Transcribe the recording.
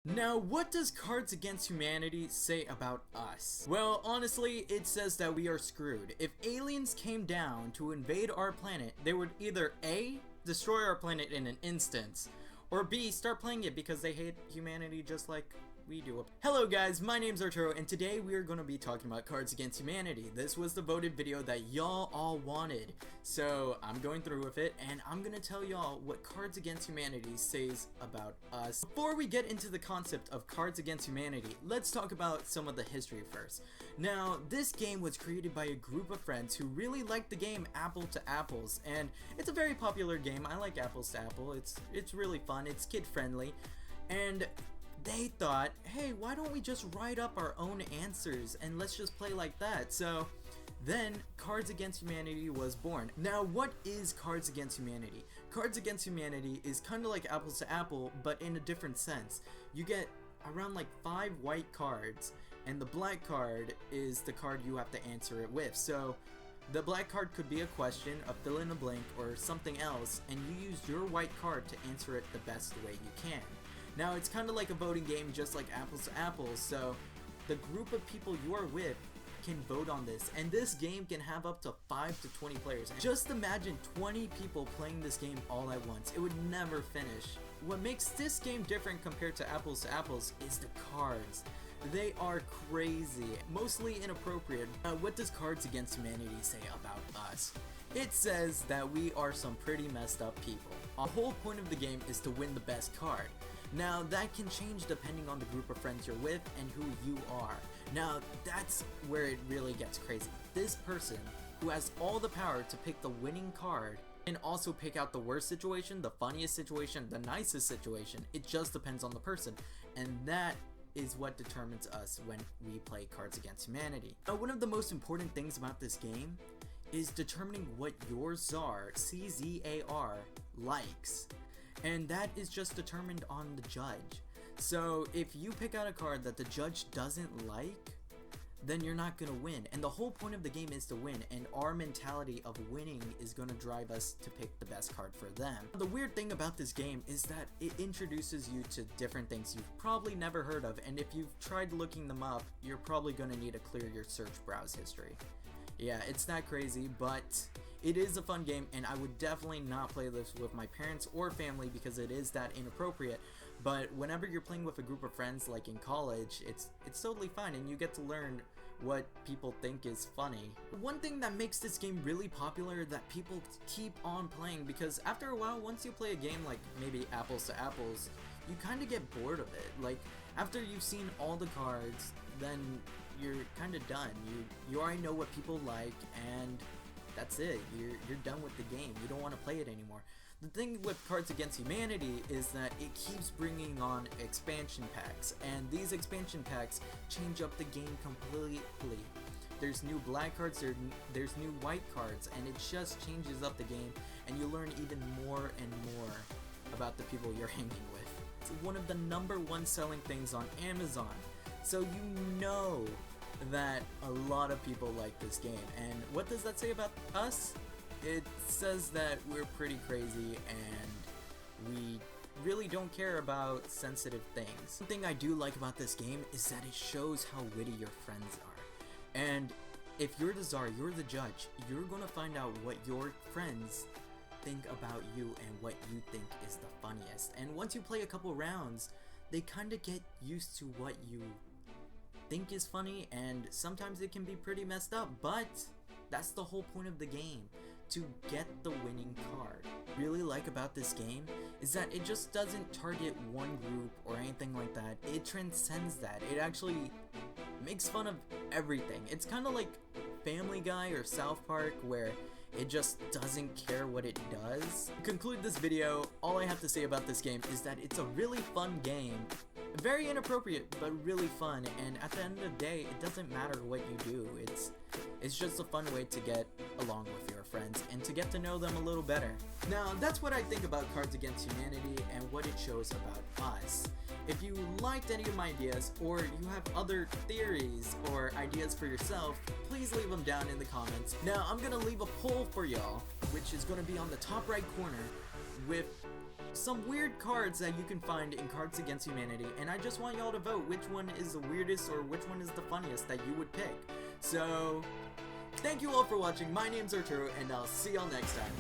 Now, what does Cards Against Humanity say about us? Well, honestly, it says that we are screwed. If aliens came down to invade our planet, they would either A, destroy our planet in an instant, or B, start playing it because they hate humanity just like we do. Hello guys, my name's Arturo, and today we are going to be talking about Cards Against Humanity. This was the voted video that y'all all wanted, so I'm going through with it, and I'm going to tell y'all what Cards Against Humanity says about us. Before we get into the concept of Cards Against Humanity, let's talk about some of the history first. Now, this game was created by a group of friends who really liked the game Apple to Apples, and it's a very popular game. I like Apples to Apple. It's really fun. It's kid friendly, and they thought, hey, why don't we just write up our own answers and let's just play like that? So then Cards Against Humanity was born. Now, what is Cards Against Humanity? Cards Against Humanity is kind of like Apples to Apple, but in a different sense. You get around like 5 white cards, and the black card is the card you have to answer it with. So the black card could be a question, a fill in the blank, or something else, and you use your white card to answer it the best way you can. Now, it's kind of like a voting game, just like Apples to Apples, so the group of people you are with can vote on this, and this game can have up to 5 to 20 players. Just imagine 20 people playing this game all at once. It would never finish. What makes this game different compared to Apples is the cards. They are crazy, mostly inappropriate. What does Cards Against Humanity say about us? It says that we are some pretty messed up people. The whole point of the game is to win the best card. Now, that can change depending on the group of friends you're with and who you are. Now, that's where it really gets crazy. This person, who has all the power to pick the winning card, can also pick out the worst situation, the funniest situation, the nicest situation. It just depends on the person, and that is what determines us when we play Cards Against Humanity. Now, one of the most important things about this game is determining what your czar, C-Z-A-R, likes. And that is just determined on the judge. So if you pick out a card that the judge doesn't like, then you're not gonna win. And the whole point of the game is to win, and our mentality of winning is gonna drive us to pick the best card for them. The weird thing about this game is that it introduces you to different things you've probably never heard of, and if you've tried looking them up, you're probably gonna need to clear your search browse history. Yeah, it's not crazy, but it is a fun game, and I would definitely not play this with my parents or family because it is that inappropriate. But whenever you're playing with a group of friends, like in college, it's totally fine, and you get to learn what people think is funny. One thing that makes this game really popular that people keep on playing, because after a while, once you play a game like maybe Apples to Apples, you kind of get bored of it. Like, after you've seen all the cards, then you're kind of done. You already know what people like, and that's it. You're done with the game. You don't want to play it anymore. The thing with Cards Against Humanity is that it keeps bringing on expansion packs, and these expansion packs change up the game completely. There's new black cards, there's new white cards, and it just changes up the game, and you learn even more and more about the people you're hanging with. It's one of the #1 selling things on Amazon, so you know that a lot of people like this game. And what does that say about us? It says that we're pretty crazy and we really don't care about sensitive things. One thing I do like about this game is that it shows how witty your friends are. And if you're the czar, you're the judge, you're gonna find out what your friends think about you and what you think is the funniest. And once you play a couple rounds, they kind of get used to what you think is funny, and sometimes it can be pretty messed up, but that's the whole point of the game, to get the winning card. What I really like about this game is that it just doesn't target one group or anything like that. It transcends that. It actually makes fun of everything. It's kind of like Family Guy or South Park, where it just doesn't care what it does. To conclude this video, all I have to say about this game is that it's a really fun game. Very inappropriate, but really fun, and at the end of the day, it doesn't matter what you do. It's just a fun way to get along with your friends and to get to know them a little better. Now, that's what I think about Cards Against Humanity and what it shows about us. If you liked any of my ideas, or you have other theories or ideas for yourself, please leave them down in the comments. Now, I'm gonna leave a poll for y'all, which is gonna be on the top right corner, with some weird cards that you can find in Cards Against Humanity, and I just want y'all to vote which one is the weirdest or which one is the funniest that you would pick. So, thank you all for watching. My name's Arturo, and I'll see y'all next time.